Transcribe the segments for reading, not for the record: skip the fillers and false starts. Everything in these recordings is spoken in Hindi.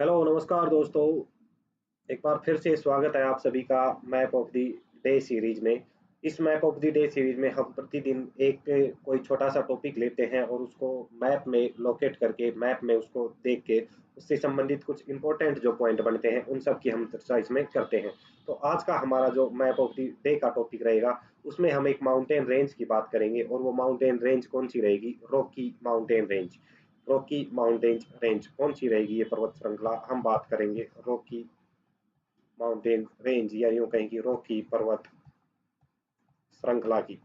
हेलो, नमस्कार दोस्तों। एक बार फिर से स्वागत है आप सभी का map of the day series में। इस map of the day series में हम प्रतिदिन एक कोई छोटा-सा टॉपिक लेते हैं और उसको मैप में लोकेट करके, मैप में उसको देख के, उससे संबंधित कुछ इम्पोर्टेंट जो पॉइंट बनते हैं, उन सब की हम चर्चा इसमें करते हैं। तो आज का हमारा जो मैप ऑफ द डे का टॉपिक रहेगा, उसमें हम एक माउंटेन रेंज की बात करेंगे और वो माउंटेन रेंज कौन-सी रहेगी? Rocky mountain range. Rocky mountain range कौन सी रहेगी? ये पर्वत श्रृंखला हम बात करेंगे रॉकी माउंटेन रेंज या यूं कहें कि रॉकी पर्वत श्रृंखला की।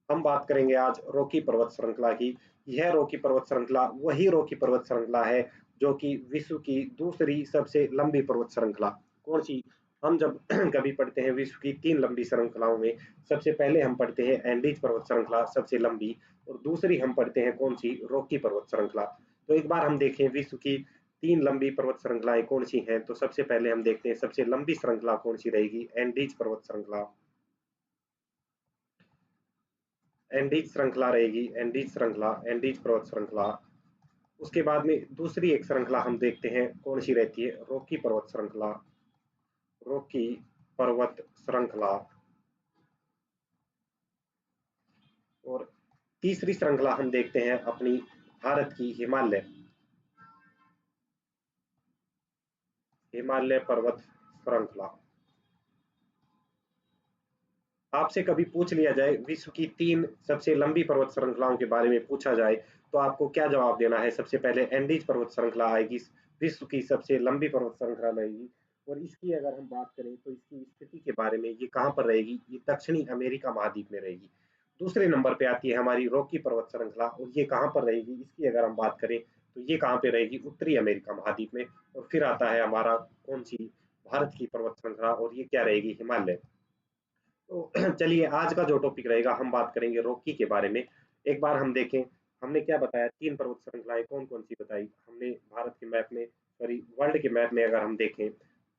हम बात करेंगे आज रॉकी पर्वत श्रृंखला की। यह रॉकी पर्वत श्रृंखला वही रॉकी पर्वत श्रृंखला है जो कि विश्व की दूसरी सबसे लंबी पर्वत श्रृंखला। कौन सी? हम जब कभी पढ़ते हैं विश्व की 3 लंबी श्रृंखलाओं में, सबसे पहले हम पढ़ते हैं एंडीज पर्वत श्रृंखला सबसे लंबी, और दूसरी हम पढ़ते हैं कौन सी? रॉकी पर्वत श्रृंखला। तो एक बार हम देखें विश्व की 3 लंबी पर्वत श्रृंखलाएं कौन सी हैं, तो सबसे पहले हम देखते हैं सबसे लंबी श्रृंखला कौन सी रहेगी? एंडीज पर्वत श्रृंखला। एंडीज श्रृंखला रहेगी, एंडीज श्रृंखला, एंडीज पर्वत श्रृंखला। उसके बाद में दूसरी एक श्रृंखला हम देखते हैं कौन सी रहती है? रॉकी पर्वत श्रृंखला, रॉकी पर्वत श्रृंखला। और तीसरी श्रृंखला हम देखते हैं अपनी भारत की हिमालय, हिमालय पर्वत श्रृंखला। आपसे कभी पूछ लिया जाए विश्व की 3 सबसे लंबी पर्वत श्रृंखलाओं के बारे में पूछा जाए, तो आपको क्या जवाब देना है? सबसे पहले एंडीज पर्वत श्रृंखला आएगी, विश्व की सबसे लंबी पर्वत श्रृंखला रहेगी। और इसकी अगर हम बात करें तो इसकी स्थिति के बारे में, ये कहाँ पर रहेगी? ये दक्षिणी अमेरिका महाद्वीप में रहेगी। दूसरे नंबर पे आती है हमारी रॉकी पर्वत श्रृंखला, और ये कहाँ पर रहेगी? इसकी अगर हम बात करें तो ये कहाँ पे रहेगी? उत्तरी अमेरिका महाद्वीप में। और फिर आता है हमारा कौन सी? भारत की पर्वत श्रृंखला, और ये क्या रहेगी? हिमालय। तो चलिए आज का जो टॉपिक रहेगा हम बात करेंगे रॉकी के बारे में। एक बार हम देखें, हमने क्या बताया? 3 पर्वत श्रृंखलाएं कौन-कौन सी बताई हमने? भारत के मैप में, सॉरी वर्ल्ड के मैप में अगर हम देखें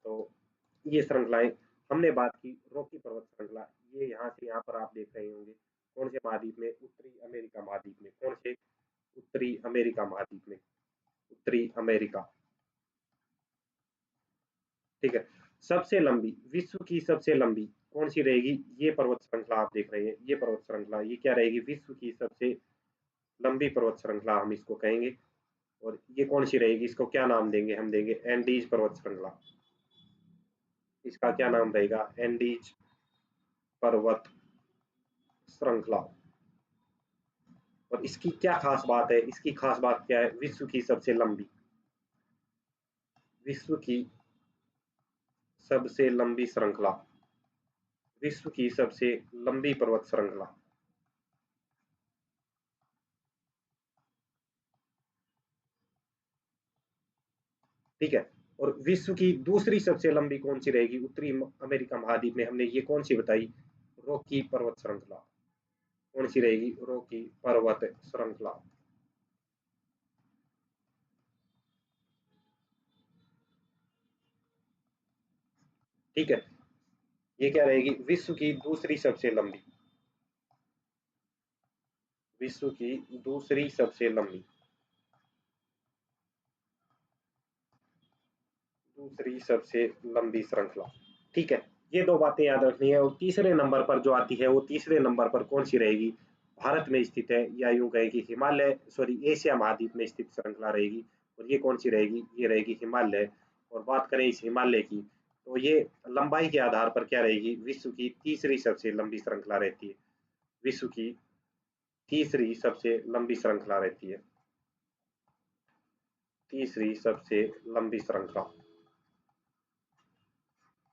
तो ये श्रृंखलाएं हमने बात की। रॉकी पर्वत श्रृंखला, ये यहाँ से यहाँ पर आप देख रहे होंगे कौन से महाद्वीप में? उत्तरी अमेरिका महाद्वीप में। कौन से? उत्तरी अमेरिका महाद्वीप में, उत्तरी अमेरिका। ठीक है। सबसे लंबी, विश्व की सबसे लंबी कौन सी रहेगी? ये पर्वत श्रृंखला आप देख रहे हैं, ये पर्वत श्रृंखला, ये क्या रहेगी? विश्व की सबसे लंबी पर्वत श्रृंखला हम इसको कहेंगे। और ये कौन सी रहेगी? इसको क्या नाम देंगे? हम देंगे एंडीज पर्वत श्रृंखला। इसका क्या नाम रहेगा? एंडीज पर्वत श्रृंखला। और इसकी क्या खास बात है? इसकी खास बात क्या है? विश्व की सबसे लंबी, विश्व की सबसे लंबी श्रृंखला, विश्व की सबसे लंबी पर्वत श्रृंखला। ठीक है। और विश्व की दूसरी सबसे लंबी कौन सी रहेगी? उत्तरी अमेरिका महाद्वीप में हमने ये कौन सी बताई? रॉकी पर्वत श्रृंखला। कौन सी रहेगी? रॉकी पर्वत श्रृंखला। ठीक है। ये क्या रहेगी? विश्व की दूसरी सबसे लंबी, विश्व की दूसरी सबसे लंबी, दूसरी सबसे लंबी श्रृंखला। ठीक है। ये दो बातें याद रखनी है। और तीसरे नंबर पर जो आती है, वो तीसरे नंबर पर कौन सी रहेगी? भारत में स्थित है, या यूं कहें कि हिमालय, सॉरी एशिया महाद्वीप में स्थित श्रृंखला रहेगी। और ये कौन सी रहेगी? ये रहेगी हिमालय। और बात करें इस हिमालय की, तो ये लंबाई के आधार पर क्या रहेगी? विश्व की तीसरी सबसे लंबी श्रृंखला रहती है। विश्व की तीसरी सबसे लंबी श्रृंखला रहती है, तीसरी सबसे लंबी श्रृंखला।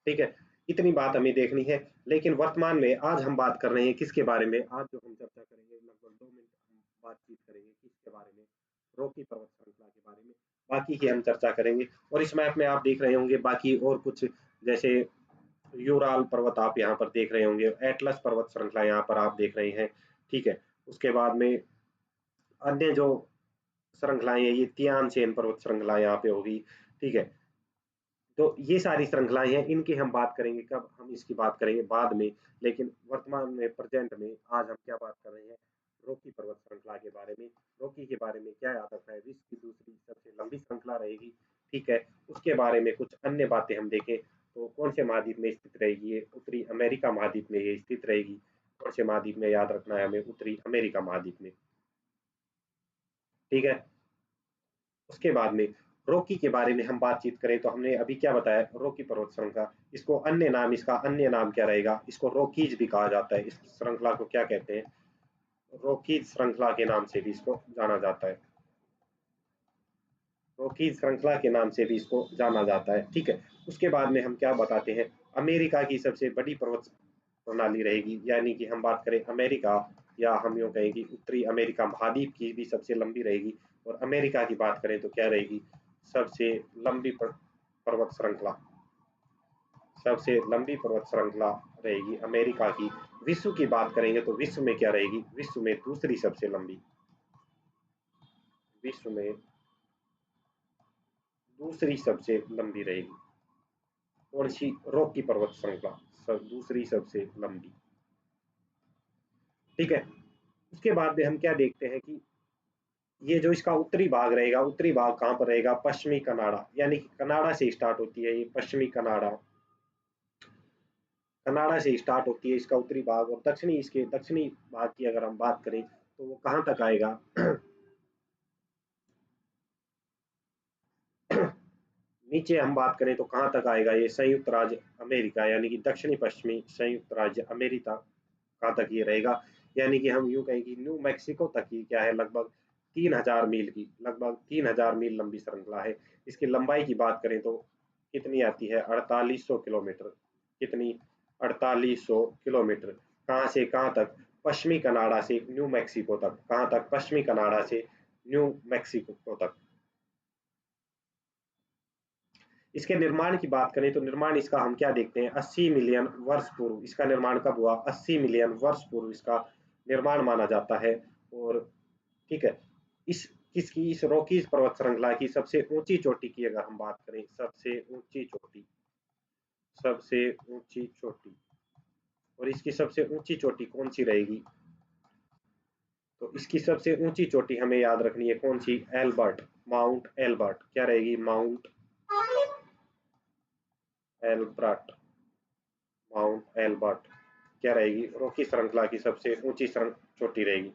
ठीक है। इतनी बात हमें देखनी है। लेकिन वर्तमान में आज हम बात कर रहे हैं किसके बारे में? आज जो हम चर्चा करेंगे, लगभग 2 मिनट हम बातचीत करेंगे किसके बारे में? रॉकी पर्वत श्रृंखला के बारे में। बाकी की हम चर्चा करेंगे। और इस मैप में आप देख रहे होंगे बाकी और कुछ, जैसे यूराल पर्वत आप यहाँ पर देख रहे होंगे, एटलस पर्वत श्रृंखला यहाँ पर आप देख रहे हैं। ठीक है। उसके बाद में अन्य जो श्रृंखलाएं हैं, ये तियान सेन पर्वत श्रृंखला यहाँ पे होगी। ठीक है। तो ये सारी श्रृंखलाएं हैं, इनकी हम बात करेंगे कब? हम इसकी बात करेंगे बाद में। लेकिन वर्तमान में, प्रेजेंट में, आज हम क्या बात कर रहे हैं? रॉकी पर्वत श्रृंखला के बारे में। रॉकी के बारे में क्या याद रखना है, विश्व की दूसरी सबसे लंबी श्रृंखला रहेगी, ठीक है। उसके बारे में कुछ अन्य बातें हम देखें तो कौन से महाद्वीप में स्थित रहेगी ये, उत्तरी अमेरिका महाद्वीप में ये स्थित रहेगी। कौन से महाद्वीप में, याद रखना है हमें, उत्तरी अमेरिका महाद्वीप में, ठीक है। उसके बाद में रॉकी के बारे में हम बातचीत करें तो हमने अभी क्या बताया, रॉकी पर्वत श्रृंखला, इसको अन्य नाम, इसका अन्य नाम क्या रहेगा, इसको रॉकीज भी कहा जाता है। इस श्रृंखला को क्या कहते हैं, रॉकीज श्रृंखला के नाम से भी इसको जाना जाता है। रॉकीज श्रृंखला के नाम से भी इसको जाना जाता है, ठीक है। उसके बाद में हम क्या बताते हैं, अमेरिका की सबसे बड़ी पर्वत प्रणाली रहेगी, यानी कि हम बात करें अमेरिका, या हम यूं कहें कि उत्तरी अमेरिका महाद्वीप की भी सबसे लंबी रहेगी। और अमेरिका की बात करें तो क्या रहेगी, सबसे लंबी पर्वत श्रृंखला, सबसे लंबी पर्वत श्रृंखला रहेगी अमेरिका की। विश्व की बात करेंगे तो विश्व में क्या रहेगी, विश्व में दूसरी सबसे लंबी, विश्व में दूसरी सबसे लंबी रहेगी। कौन सी, रॉकी पर्वत श्रृंखला, दूसरी सबसे लंबी, ठीक है। उसके बाद में हम क्या देखते हैं कि ये जो इसका उत्तरी भाग रहेगा, उत्तरी भाग कहाँ पर रहेगा, पश्चिमी कनाडा, यानी कि कनाडा से स्टार्ट होती है ये पश्चिमी कनाडा, कनाडा से स्टार्ट होती है इसका उत्तरी भाग। और दक्षिणी, इसके दक्षिणी भाग की अगर हम बात करें तो वो कहाँ तक आएगा नीचे हम बात करें तो कहाँ तक आएगा, ये संयुक्त राज्य अमेरिका, यानी कि दक्षिणी पश्चिमी संयुक्त राज्य अमेरिका कहाँ तक ये रहेगा। यानी कि हम यूं कहें कि न्यू मैक्सिको तक ही क्या है, लगभग 3000 मील की, लगभग 3000 मील लंबी श्रृंखला है। इसकी लंबाई की बात करें तो कितनी आती है, 4800 किलोमीटर। कितनी, 4800 किलोमीटर। कहाँ से कहाँ तक, पश्चिमी कनाडा से न्यू मैक्सिको तक। कहाँ तक, पश्चिमी कनाडा से न्यू मैक्सिको तक। इसके निर्माण की बात करें तो निर्माण इसका हम क्या देखते हैं, 80 मिलियन वर्ष पूर्व इसका निर्माण कब हुआ, 80 मिलियन वर्ष पूर्व इसका निर्माण माना जाता है। और ठीक है, इस किसकी, इस रॉकीज पर्वत श्रृंखला की सबसे ऊंची चोटी की अगर हम बात करें, सबसे ऊंची चोटी, सबसे ऊंची चोटी, और इसकी सबसे ऊंची चोटी कौन सी रहेगी, तो इसकी सबसे ऊंची चोटी हमें याद रखनी है कौन सी, एल्बर्ट, माउंट एल्बर्ट। क्या रहेगी, माउंट एल्बर्ट, माउंट एल्बर्ट क्या रहेगी, रॉकी श्रृंखला की सबसे ऊंची चोटी रहेगी,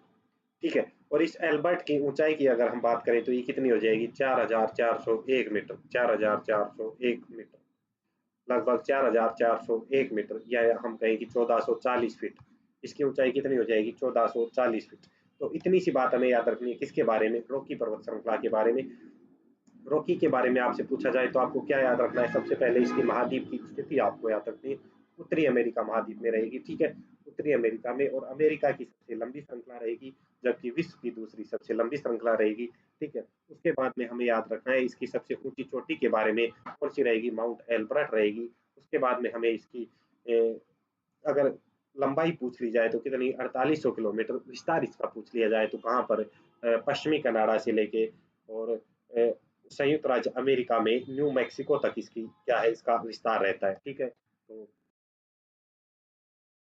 ठीक है। और इस एल्बर्ट की ऊंचाई की अगर हम बात करें तो ये कितनी हो जाएगी, 4401 मीटर, 4401 मीटर, लगभग 4401 मीटर, या हम कहें कि 1440 फीट। इसकी ऊंचाई कितनी हो जाएगी, 1440 फीट। तो इतनी सी बात हमें याद रखनी है किसके बारे में, रॉकी पर्वत श्रृंखला के बारे में। रॉकी के बारे में आपसे पूछा जाए तो आपको क्या याद रखना है, सबसे पहले इसकी महाद्वीप की स्थिति आपको याद रखनी है, उत्तरी अमेरिका महाद्वीप में रहेगी, ठीक है, उत्तरी अमेरिका में। और अमेरिका की सबसे लंबी श्रृंखला रहेगी, जबकि विश्व की दूसरी सबसे लंबी श्रृंखला रहेगी, ठीक है। उसके बाद में हमें याद रखना है इसकी सबसे ऊंची चोटी के बारे में, कौन सी रहेगी, माउंट एल्बर्ट रहेगी। उसके बाद में हमें इसकी अगर लंबाई पूछ ली जाए तो कितनी, 4800 किलोमीटर। विस्तार इसका पूछ लिया जाए तो कहाँ पर, पश्चिमी कनाडा से लेके और संयुक्त राज्य अमेरिका में न्यू मैक्सिको तक इसकी क्या है, इसका विस्तार रहता है, ठीक है।